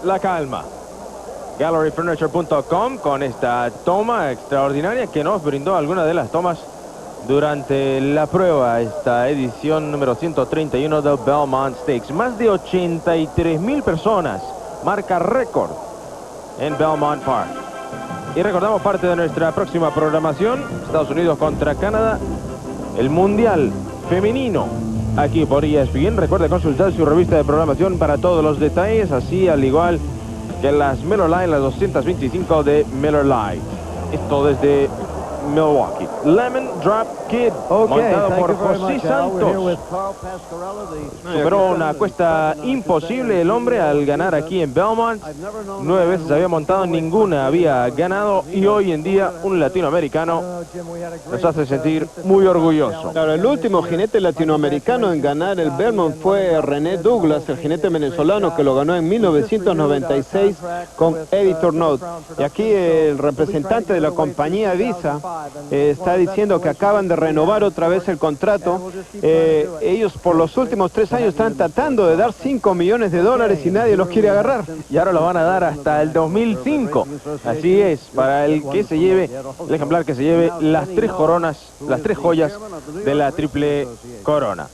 la calma. GalleryFurniture.com con esta toma extraordinaria que nos brindó algunas de las tomas durante la prueba, esta edición número 131 del Belmont Stakes. Más de 83.000 personas, marca récord en Belmont Park. Y recordamos parte de nuestra próxima programación: Estados Unidos contra Canadá, el Mundial Femenino, aquí por ESPN. Recuerde consultar su revista de programación para todos los detalles, así al igual que las Miller Lite, las 225 de Miller Lite. Esto desde Milwaukee. Lemon Drop Kid, montado por José Santos. Superó una cuesta imposible el hombre al ganar aquí en Belmont. 9 veces había montado, ninguna había ganado, y hoy en día un latinoamericano nos hace sentir muy orgulloso. Claro, el último jinete latinoamericano en ganar el Belmont fue René Douglas, el jinete venezolano que lo ganó en 1996 con Editor Note. Y aquí el representante de la compañía Visa está diciendo que acaban de renovar otra vez el contrato. Ellos por los últimos 3 años están tratando de dar $5 millones y nadie los quiere agarrar. Y ahora lo van a dar hasta el 2005. Así es, para el que se lleve, el ejemplar que se lleve las 3 coronas, las 3 joyas de la triple corona.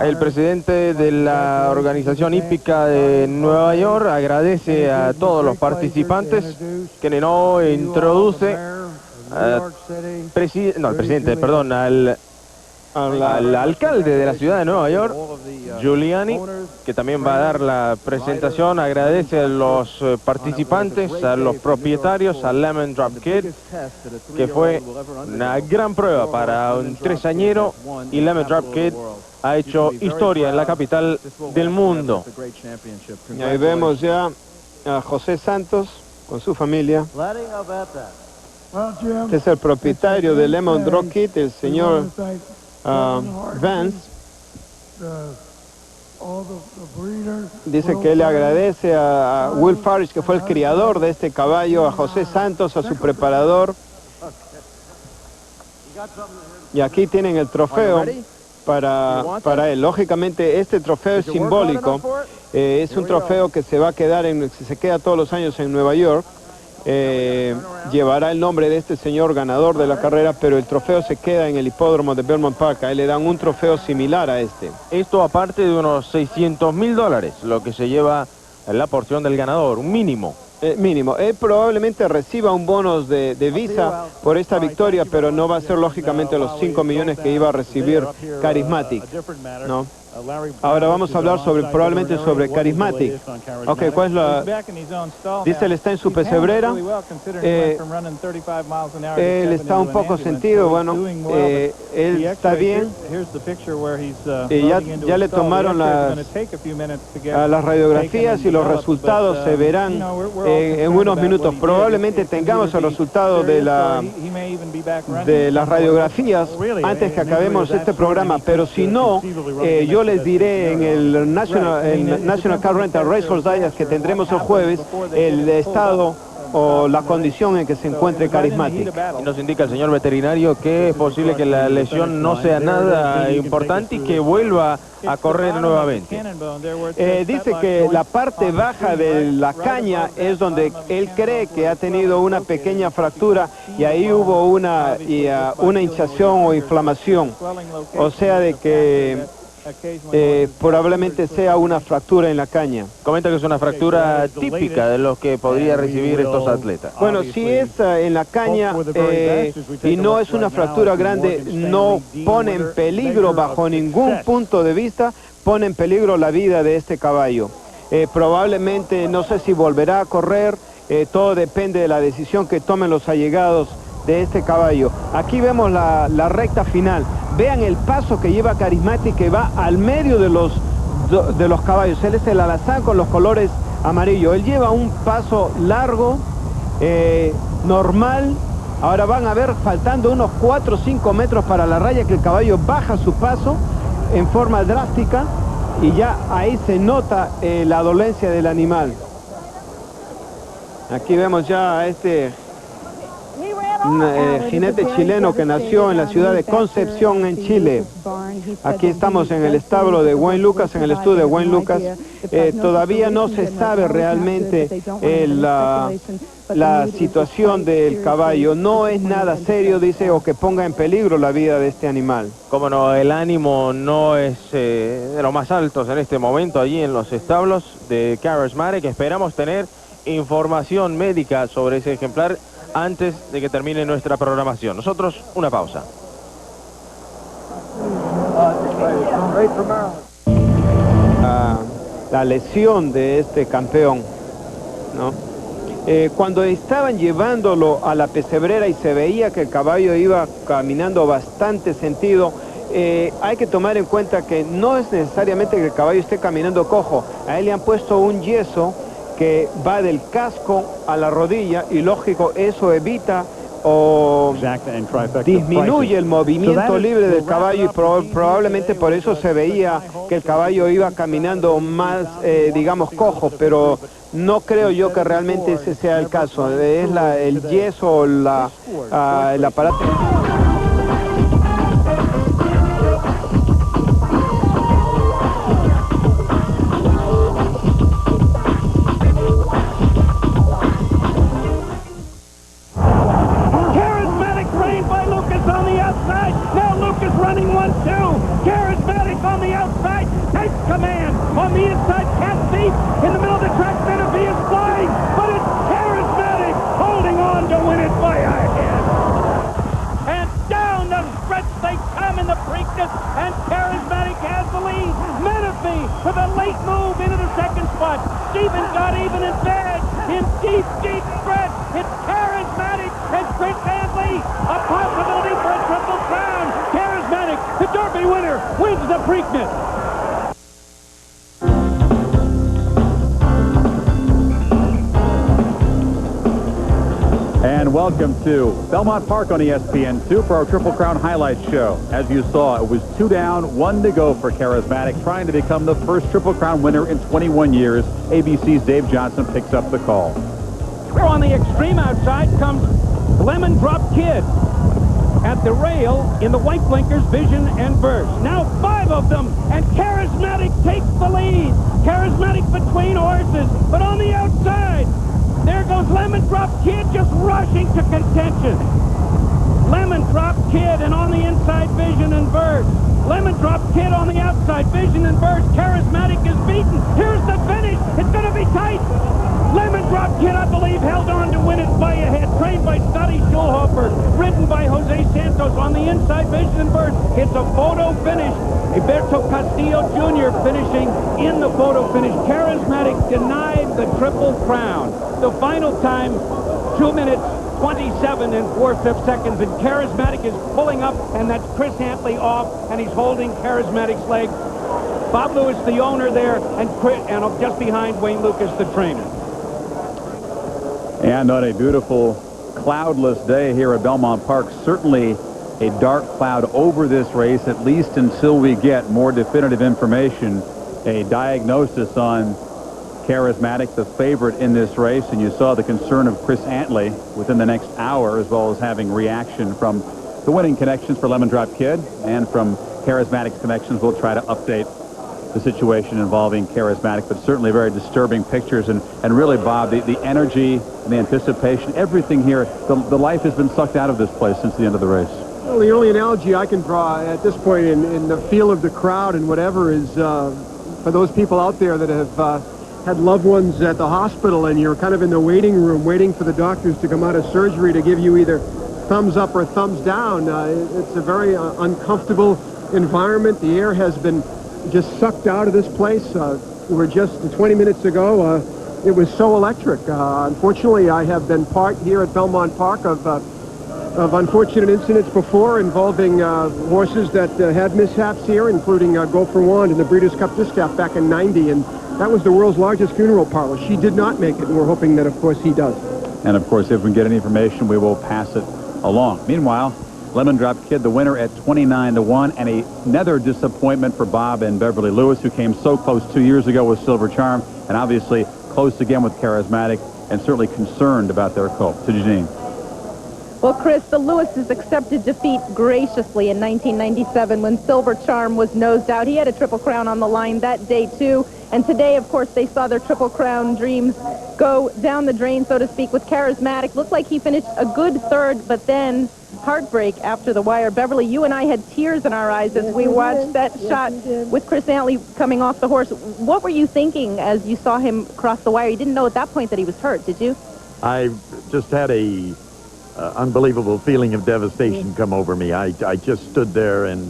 El presidente de la organización hípica de Nueva York agradece a todos los participantes, que no introduce al alcalde de la ciudad de Nueva York, Giuliani, que también va a dar la presentación. Agradece a los participantes, a los propietarios, a Lemon Drop Kid, que fue una gran prueba para un 3añero, y Lemon Drop Kid ha hecho historia en la capital del mundo. Y ahí vemos ya a José Santos con su familia. Este es el propietario de Lemon Drop Kid, el señor Vance. Dice que él le agradece a Will Farish, que fue el criador de este caballo, a José Santos, a su preparador. Y aquí tienen el trofeo para él. Lógicamente este trofeo es simbólico. Es un trofeo que se va a quedar, se queda todos los años en Nueva York. Llevará el nombre de este señor ganador de la carrera, pero el trofeo se queda en el hipódromo de Belmont Park. A él le dan un trofeo similar a este. Esto aparte de unos $600.000, lo que se lleva en la porción del ganador, un mínimo. Mínimo. Él probablemente reciba un bonus de Visa por esta victoria, pero no va a ser lógicamente los 5 millones que iba a recibir Charismatic, ¿no? Ahora vamos a hablar probablemente sobre Charismatic. Ok, ¿cuál es la...? Dice, él está en su pesebrera. Él está un poco sentido, bueno, él está bien. Ya le tomaron las radiografías y los resultados se verán en unos minutos. Probablemente tengamos el resultado de las radiografías antes que acabemos este programa, pero si no, yo les diré en el National Car Rental Racehorse Digest que tendremos el jueves el estado o la condición en que se encuentre Charismatic. Y nos indica el señor veterinario que es posible que la lesión no sea nada importante y que vuelva a correr nuevamente. Dice que la parte baja de la caña es donde él cree que ha tenido una pequeña fractura, y ahí hubo una hinchazón o inflamación, o sea de que probablemente sea una fractura en la caña. Comenta que es una fractura típica de lo que podría recibir estos atletas. Bueno, si es en la caña y no es una fractura grande, no pone en peligro bajo ningún punto de vista, pone en peligro la vida de este caballo. Probablemente, no sé si volverá a correr, todo depende de la decisión que tomen los allegados de este caballo. Aquí vemos la recta final. Vean el paso que lleva Charismatic, que va al medio de los caballos. Él es el alazán con los colores amarillos. Él lleva un paso largo, normal. Ahora van a ver, faltando unos 4 o 5 metros para la raya, que el caballo baja su paso en forma drástica, y ya ahí se nota la dolencia del animal. Aquí vemos ya a este jinete chileno que nació en la ciudad de Concepción, en Chile. Aquí estamos en el establo de Wayne Lucas, en el estudio de Wayne Lucas. Todavía no se sabe realmente la situación del caballo. No es nada serio, dice, o que ponga en peligro la vida de este animal. Como no, el ánimo no es de los más altos en este momento allí en los establos de Charismatic. Esperamos tener información médica sobre ese ejemplar antes de que termine nuestra programación. Nosotros, una pausa. La lesión de este campeón, ¿no? Cuando estaban llevándolo a la pesebrera y se veía que el caballo iba caminando bastante sentido, hay que tomar en cuenta que no es necesariamente que el caballo esté caminando cojo. A él le han puesto un yeso que va del casco a la rodilla y lógico, eso evita o disminuye el movimiento libre del caballo y probablemente por eso se veía que el caballo iba caminando más, digamos, cojo, pero no creo yo que realmente ese sea el caso. Es el yeso, el aparato. Running 1-2. Charismatic on the outside. Takes command. On the inside, can't see. In the middle of the track, Menifee is flying. But it's Charismatic holding on to win it by a head. And down the stretch they come in the Preakness. And Charismatic has the lead. Menifee with a late move into the second spot. Stephen got even in bed. In deep, deep stretch. It's Charismatic and Chris Handley. A possibility for a triple crown. The Derby winner wins the Preakness. And welcome to Belmont Park on ESPN2 for our Triple Crown Highlights show. As you saw, it was 2 down, 1 to go for Charismatic, trying to become the first Triple Crown winner in 21 years. ABC's Dave Johnson picks up the call. On the extreme outside comes Lemon Drop Kid. At the rail, in the white blinkers, Vision and Burst. Now 5 of them, and Charismatic takes the lead. Charismatic between horses, but on the outside, there goes Lemon Drop Kid just rushing to contention. Lemon Drop Kid, and on the inside, Vision and Burst. Lemon Drop Kid on the outside, Vision and Burst. Charismatic is beaten. Here's the finish. It's going to be tight. Lemon Drop Kid, I believe, held on to win it by a head. Trained by Scotty Schulhofer, ridden by Jose Santos. On the inside, Vision and Burst. It's a photo finish. Alberto Castillo Jr. finishing in the photo finish. Charismatic denied the Triple Crown. The final time, 2 minutes, 27 and 4/5 seconds, and Charismatic is pulling up, and that's Chris Hantley off, and he's holding Charismatic's leg. Bob Lewis, the owner there, and just behind Wayne Lucas, the trainer. And on a beautiful cloudless day here at Belmont Park, certainly a dark cloud over this race, at least until we get more definitive information, a diagnosis on Charismatic, the favorite in this race. And you saw the concern of Chris Antley within the next hour, as well as having reaction from the winning connections for Lemon Drop Kid and from Charismatic's connections. We'll try to update the situation involving Charismatic, but certainly very disturbing pictures. And really, Bob, the energy and the anticipation, everything here, the life has been sucked out of this place since the end of the race. Well, the only analogy I can draw at this point in the feel of the crowd and whatever is for those people out there that have had loved ones at the hospital, and you're kind of in the waiting room waiting for the doctors to come out of surgery to give you either thumbs up or thumbs down. It's a very uncomfortable environment. The air has been just sucked out of this place. We're just 20 minutes ago, it was so electric. Unfortunately, I have been part here at Belmont Park of unfortunate incidents before involving horses that had mishaps here, including Gopher Wand in the Breeders' Cup Distaff back in '90, and that was the world's largest funeral parlor. She did not make it, and we're hoping that, of course, he does. And, of course, if we get any information, we will pass it along. Meanwhile, Lemon Drop Kid, the winner at 29-1, and another disappointment for Bob and Beverly Lewis, who came so close 2 years ago with Silver Charm, and obviously close again with Charismatic, and certainly concerned about their colt. To Janine. Well, Chris, the Lewises accepted defeat graciously in 1997 when Silver Charm was nosed out. He had a Triple Crown on the line that day, too. And today, of course, they saw their Triple Crown dreams go down the drain, so to speak, with Charismatic. Looked like he finished a good third, but then heartbreak after the wire. Beverly, you and I had tears in our eyes as we watched that shot with Chris Antley coming off the horse. What were you thinking as you saw him cross the wire? You didn't know at that point that he was hurt, did you? I just had a unbelievable feeling of devastation come over me. I just stood there and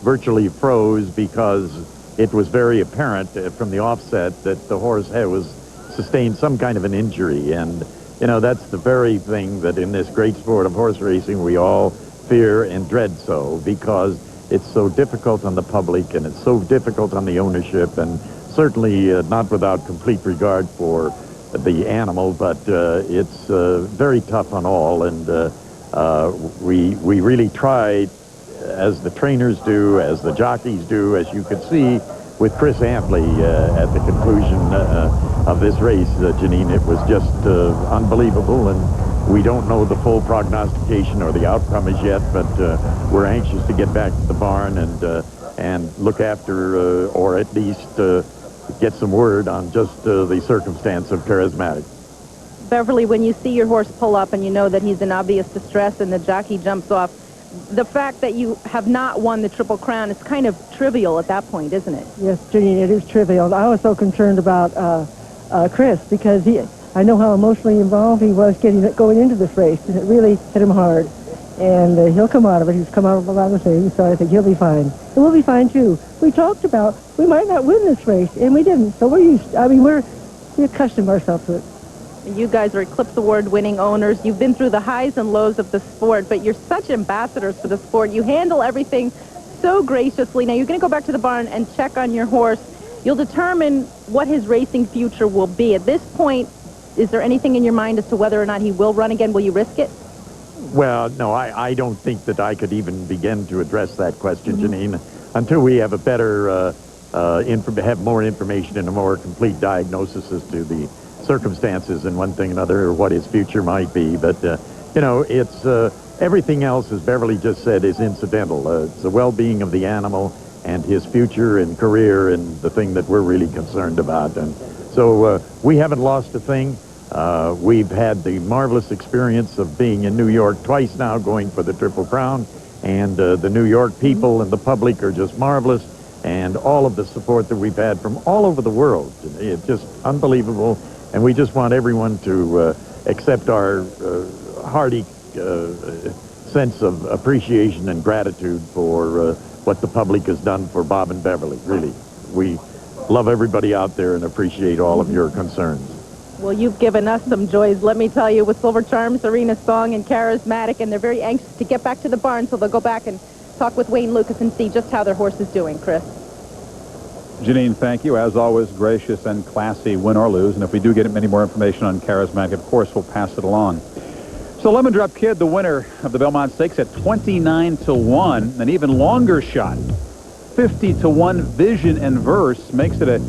virtually froze because it was very apparent from the offset that the horse was sustained some kind of an injury. And, you know, that's the very thing that in this great sport of horse racing we all fear and dread so, because it's so difficult on the public and it's so difficult on the ownership, and certainly not without complete regard for the animal, but it's very tough on all, and we really try, as the trainers do, as the jockeys do, as you could see with Chris Antley at the conclusion of this race, Janine. It was just unbelievable, and we don't know the full prognostication or the outcome as yet, but we're anxious to get back to the barn and look after, or at least get some word on just the circumstance of Charismatic. Beverly, when you see your horse pull up and you know that he's in obvious distress and the jockey jumps off, the fact that you have not won the Triple Crown is kind of trivial at that point, isn't it? Yes, Janine, it is trivial. I was so concerned about Chris because I know how emotionally involved he was going into this race, and it really hit him hard. And he'll come out of it. He's come out of a lot of things, so I think he'll be fine. And we'll be fine, too. We talked about we might not win this race, and we didn't. So we accustomed ourselves to it. You guys are Eclipse Award-winning owners. You've been through the highs and lows of the sport, but you're such ambassadors for the sport. You handle everything so graciously. Now, you're going to go back to the barn and check on your horse. You'll determine what his racing future will be. At this point, is there anything in your mind as to whether or not he will run again? Will you risk it? Well, no, I don't think that I could even begin to address that question, Janine, until we have a better, have more information and a more complete diagnosis as to the circumstances and one thing and another, or what his future might be. But, you know, it's everything else, as Beverly just said, is incidental. It's the well-being of the animal and his future and career and the thing that we're really concerned about. And so we haven't lost a thing. We've had the marvelous experience of being in New York twice now, going for the Triple Crown, and the New York people and the public are just marvelous, and all of the support that we've had from all over the world. It's just unbelievable, and we just want everyone to accept our hearty sense of appreciation and gratitude for what the public has done for Bob and Beverly. Really, we love everybody out there and appreciate all of your concerns. Well, you've given us some joys, let me tell you, with Silver Charm, Serena Song, and Charismatic, and they're very anxious to get back to the barn, so they'll go back and talk with Wayne Lucas and see just how their horse is doing. Chris? Janine, thank you. As always, gracious and classy, win or lose. And if we do get any more information on Charismatic, of course, we'll pass it along. So Lemon Drop Kid, the winner of the Belmont Stakes at 29-1, an even longer shot. 50-1 Vision and Verse makes it a